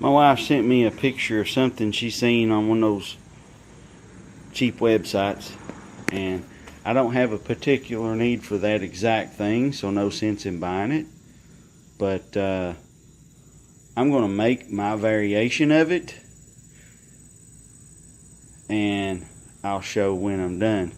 My wife sent me a picture of something she seen on one of those cheap websites, and I don't have a particular need for that exact thing, so no sense in buying it. But I'm going to make my variation of it, and I'll show when I'm done.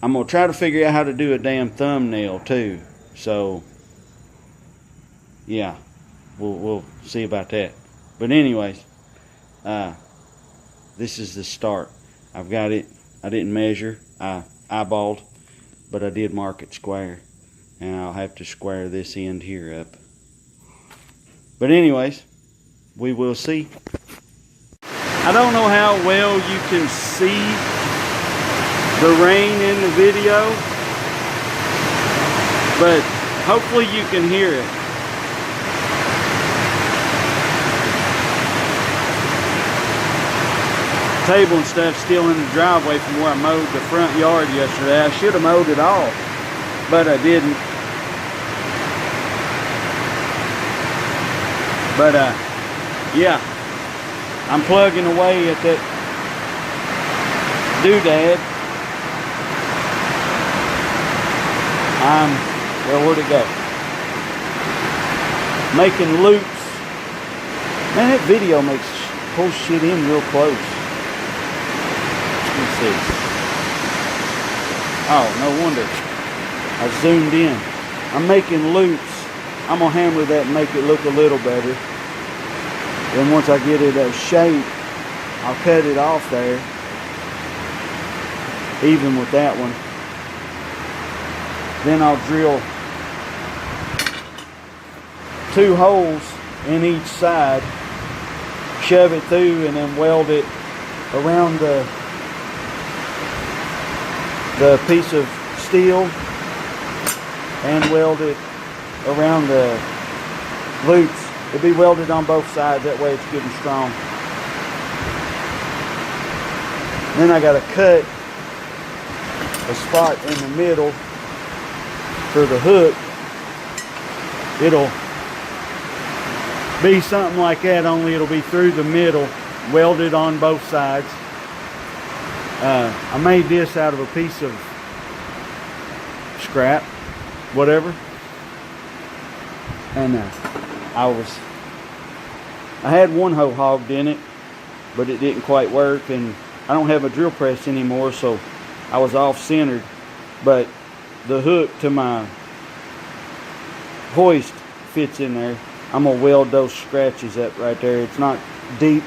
I'm going to try to figure out how to do a damn thumbnail too. So yeah, we'll see about that. But anyways, this is the start. I've got it. I didn't measure. I eyeballed, but I did mark it square, and I'll have to square this end here up. But anyways, we will see. I don't know how well you can see the rain in the video, but hopefully you can hear it. Table and stuff still in the driveway from where I mowed the front yard yesterday. I should have mowed it all, but I didn't. But yeah, I'm plugging away at that doodad. Well, where'd it go? Making loops. Man, that video pulls shit in real close. Let's see. Oh, no wonder. I zoomed in. I'm making loops. I'm going to hammer that and make it look a little better. Then once I get it a shape, I'll cut it off there. Even with that one. Then I'll drill 2 holes in each side, shove it through, and then weld it around the piece of steel, and weld it around the loops. It'll be welded on both sides, that way it's good and strong. Then I gotta cut a spot in the middle for the hook. It'll be something like that, only it'll be through the middle, welded on both sides. I made this out of a piece of scrap, whatever, and I had one hole hogged in it, but it didn't quite work, and I don't have a drill press anymore, so I was off-centered. But the hook to my hoist fits in there. I'm gonna weld those scratches up right there. It's not deep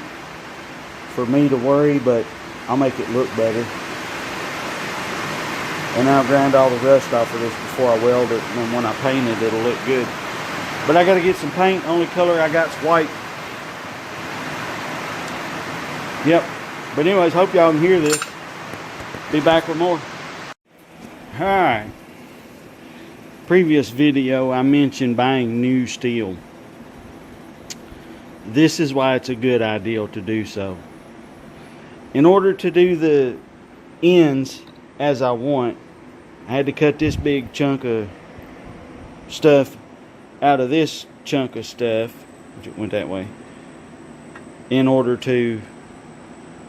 for me to worry, but I'll make it look better. And I'll grind all the rust off of this before I weld it, and then when I paint it, it'll look good. But I gotta get some paint. Only color I got's white. Yep. But anyways, hope y'all can hear this. Be back with more. Alright. Previous video I mentioned buying new steel. This is why it's a good idea to do so. In order to do the ends as I want, I had to cut this big chunk of stuff out of this chunk of stuff, which it went that way, in order to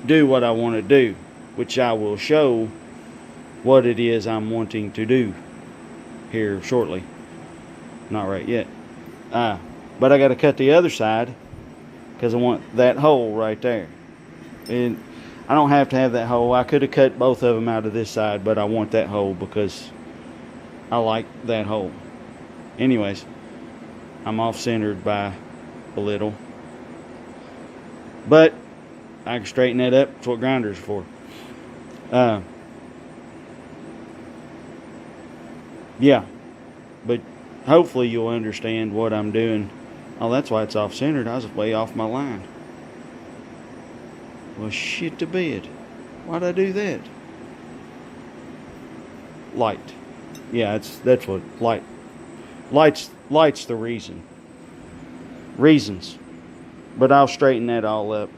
do what I want to do, which I will show what it is I'm wanting to do here shortly. Not right yet. But I got to cut the other side because I want that hole right there. And I don't have to have that hole. I could have cut both of them out of this side, but I want that hole because I like that hole. Anyways, I'm off-centered by a little. But I can straighten that up. That's what grinders are for. Yeah. But hopefully you'll understand what I'm doing. Oh, that's why it's off-centered. I was way off my line. Well, shit to bed. Why'd I do that? Light. Yeah, that's what light. Light's the reason. Reasons. But I'll straighten that all up.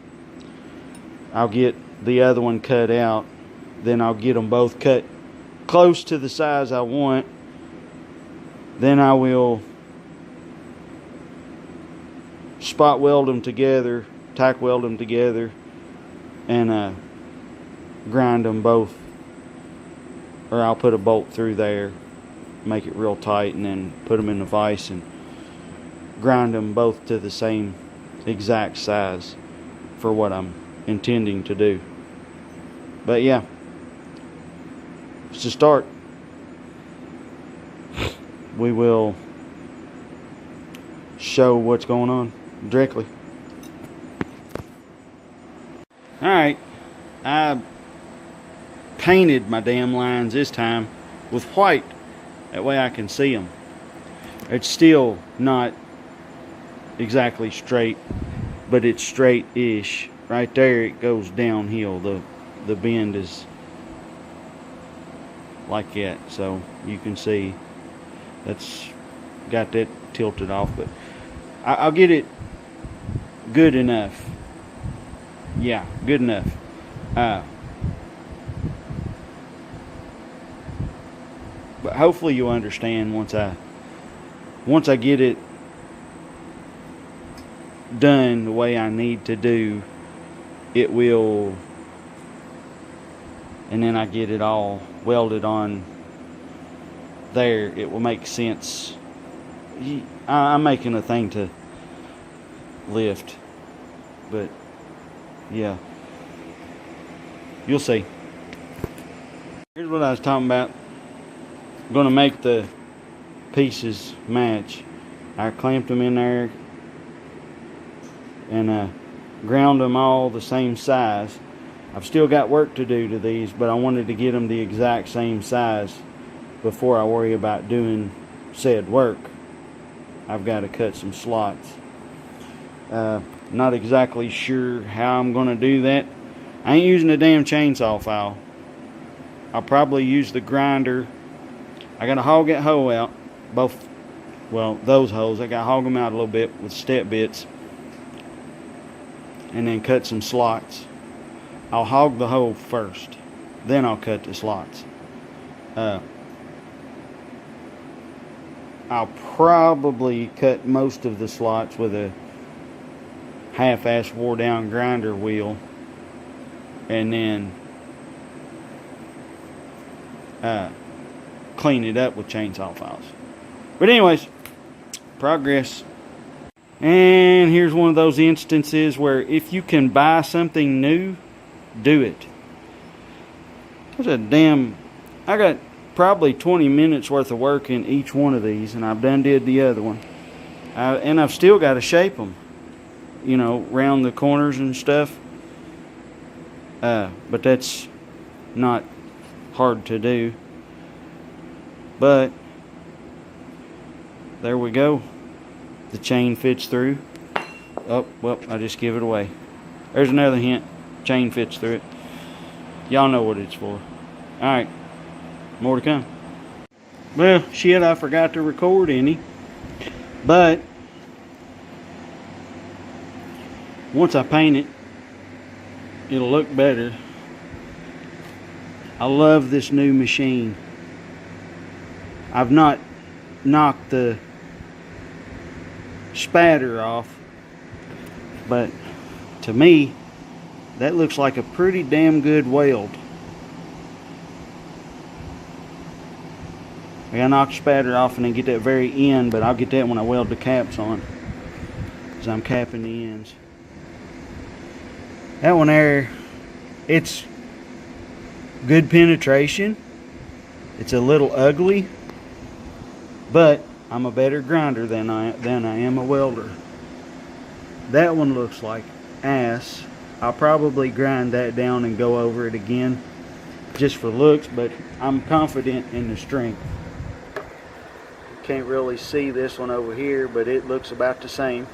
I'll get the other one cut out. Then I'll get them both cut close to the size I want. Then I will spot weld them together, tack weld them together, and grind them both, or I'll put a bolt through there, make it real tight, and then put them in the vise and grind them both to the same exact size for what I'm intending to do. But yeah, it's a start. We will show what's going on directly. Alright, I painted my damn lines this time with white. That way I can see them. It's still not exactly straight, but it's straight-ish. Right there it goes downhill. The bend is like that, so you can see that's got that tilted off, but I'll get it good enough. Yeah, good enough. But hopefully you'll understand once I get it done the way I need to do, it will, and then I get it all welded on there, it will make sense. I'm making a thing to lift, but yeah, you'll see. Here's what I was talking about. I'm going to make the pieces match. I clamped them in there and ground them all the same size. I've still got work to do to these, but I wanted to get them the exact same size before I worry about doing said work. I've got to cut some slots. Not exactly sure how I'm going to do that. I ain't using the damn chainsaw file. I'll probably use the grinder. I got to hog that hole out. Both, well, those holes. I got to hog them out a little bit with step bits. And then cut some slots. I'll hog the hole first. Then I'll cut the slots. I'll probably cut most of the slots with a half-ass wore down grinder wheel, and then clean it up with chainsaw files. But anyways, progress. And here's one of those instances where if you can buy something new, do it. I got probably 20 minutes worth of work in each one of these, and I've done did the other one. And I've still got to shape them, you know, round the corners and stuff. But that's not hard to do. But there we go. The chain fits through. Oh, well, I just give it away. There's another hint. Chain fits through it. Y'all know what it's for. Alright. More to come. Well, shit, I forgot to record any. But once I paint it, it'll look better. I love this new machine. I've not knocked the spatter off, but to me that looks like a pretty damn good weld. I gotta knock the spatter off and then get that very end, but I'll get that when I weld the caps on, because I'm capping the ends. That one there, it's good penetration. It's a little ugly, but I'm a better grinder than I am a welder. That one looks like ass. I'll probably grind that down and go over it again just for looks, but I'm confident in the strength. Can't really see this one over here, but it looks about the same.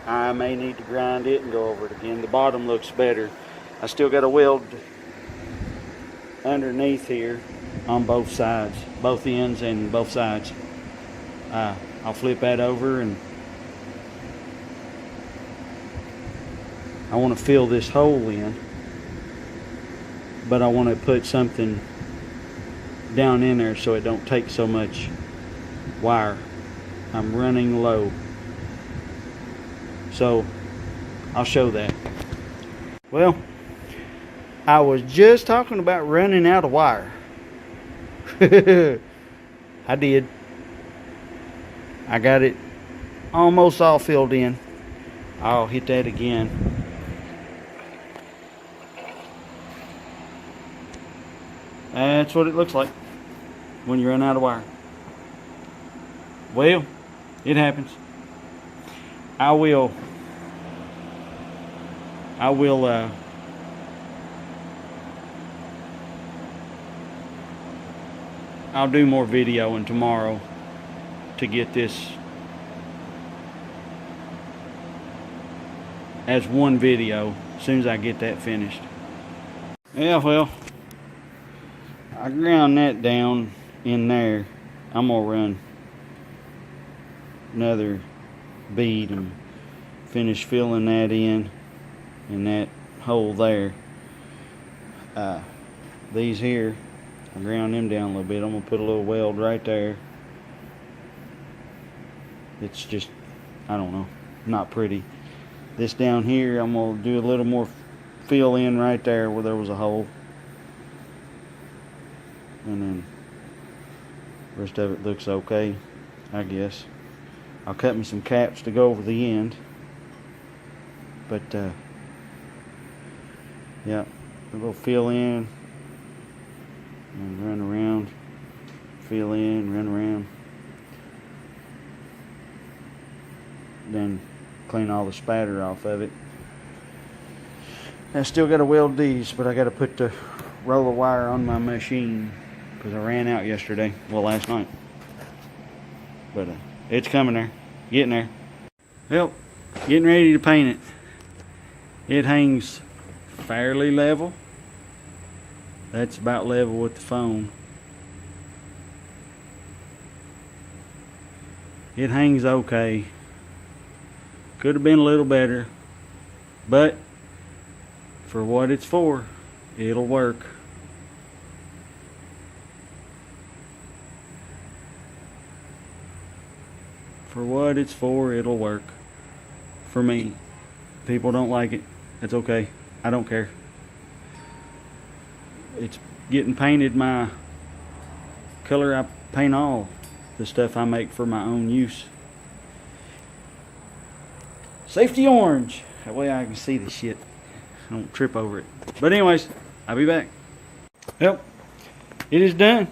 I may need to grind it and go over it again. The bottom looks better. I still got to weld underneath here on both sides, both ends and both sides. I'll flip that over, and I want to fill this hole in, but I want to put something down in there so it don't take so much wire. I'm running low. So I'll show that. Well, I was just talking about running out of wire. I did. I got it almost all filled in. I'll hit that again. That's what it looks like when you run out of wire. Well, it happens. I'll do more videoing tomorrow to get this as one video as soon as I get that finished. Yeah, well, I ground that down in there. I'm gonna run another bead and finish filling that in that hole there. These here, I ground them down a little bit. I'm gonna put a little weld right there. It's just, I don't know, not pretty. This down here, I'm gonna do a little more fill in right there where there was a hole. And then the rest of it looks okay, I guess. I'll cut me some caps to go over the end. But yeah, a little fill in and run around, fill in, run around, then clean all the spatter off of it. I still got to weld these, but I got to put the roller wire on my machine because I ran out yesterday, well, last night. But it's coming there, getting there. Well, getting ready to paint it. It hangs fairly level. That's about level with the phone. It hangs okay. Could have been a little better, but for what it's for, it'll work. For what it's for, it'll work. For me. People don't like it. That's okay. I don't care. It's getting painted my color. I paint all the stuff I make for my own use. Safety orange. That way I can see the shit. I don't trip over it. But anyways, I'll be back. Well, it is done.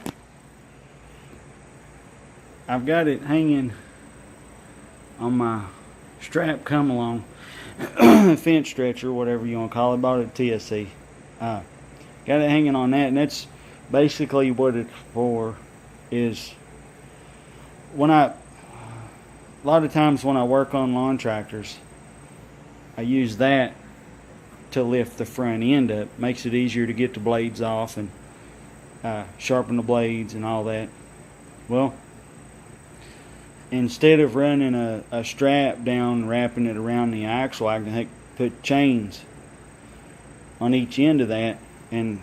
I've got it hanging on my strap come along. Fence stretcher, whatever you want to call it. Bought it at TSC. Got it hanging on that, and that's basically what it's for. Is when a lot of times when I work on lawn tractors, I use that to lift the front end up. Makes it easier to get the blades off and sharpen the blades and all that. Well, instead of running a strap down, wrapping it around the axle, I can put chains on each end of that and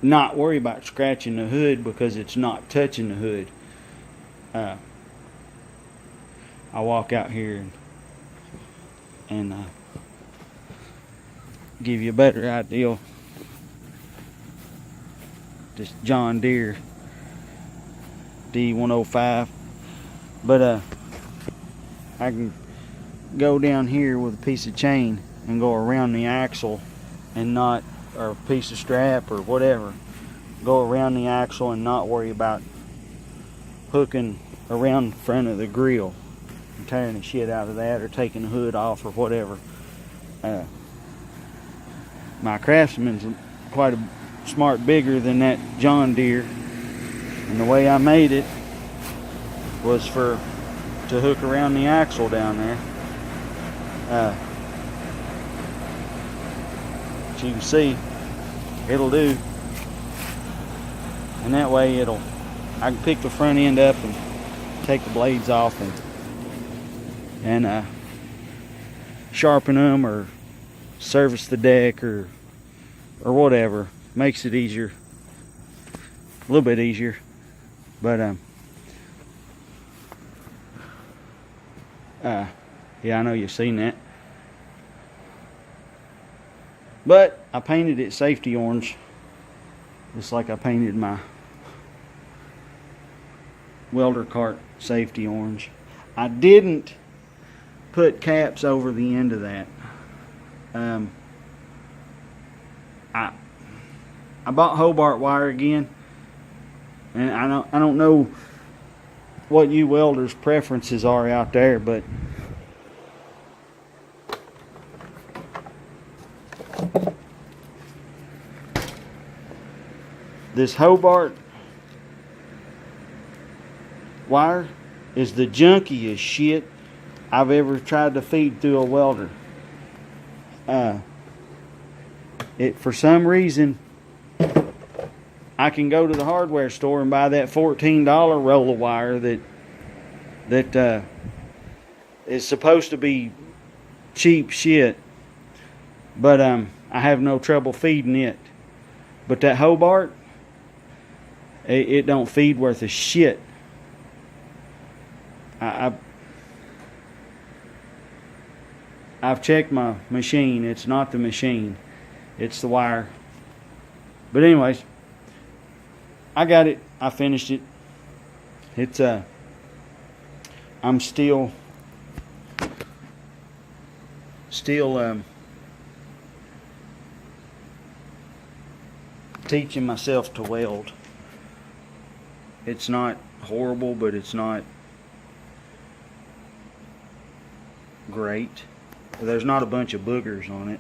not worry about scratching the hood because it's not touching the hood. I walk out here and give you a better idea. This John Deere D105. But I can go down here with a piece of chain and go around the axle and not, or a piece of strap or whatever, go around the axle and not worry about hooking around the front of the grill and tearing the shit out of that or taking the hood off or whatever. My Craftsman's quite a smart bigger than that John Deere, and the way I made it was to hook around the axle down there. As you can see, it'll do, and that way I can pick the front end up and take the blades off and sharpen them or service the deck or whatever. Makes it easier, a little bit easier. But Yeah, I know you've seen that. But I painted it safety orange, just like I painted my welder cart safety orange. I didn't put caps over the end of that. I bought Hobart wire again, and I don't know what you welders' preferences are out there, but this Hobart wire is the junkiest shit I've ever tried to feed through a welder. For some reason, I can go to the hardware store and buy that $14 roll of wire that is supposed to be cheap shit, but I have no trouble feeding it. But that Hobart, it don't feed worth a shit. I've checked my machine. It's not the machine, it's the wire. But anyways, I got it. I finished it. It's I'm still teaching myself to weld. It's not horrible, but it's not great. There's not a bunch of boogers on it.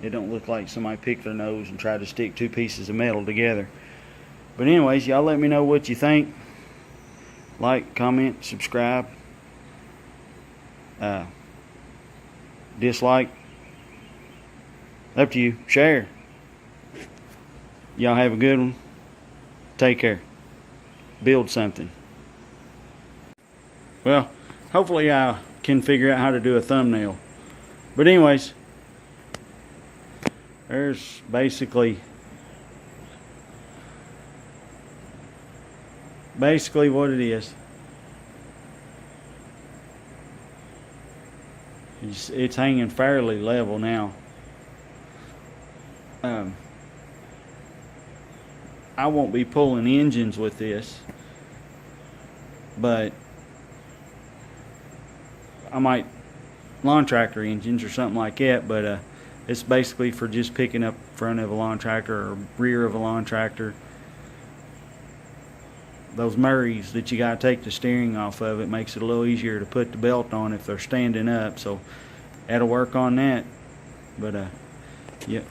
It don't look like somebody picked their nose and tried to stick two pieces of metal together. But anyways, y'all let me know what you think. Like, comment, subscribe. Dislike. Up to you. Share. Y'all have a good one. Take care. Build something. Well, hopefully I can figure out how to do a thumbnail. But anyways, there's basically what it is. It's hanging fairly level now. I won't be pulling engines with this, but I might lawn tractor engines or something like that, but it's basically for just picking up front of a lawn tractor or rear of a lawn tractor. Those Murrays that you gotta take the steering off of, it makes it a little easier to put the belt on if they're standing up, so that'll work on that. But yep.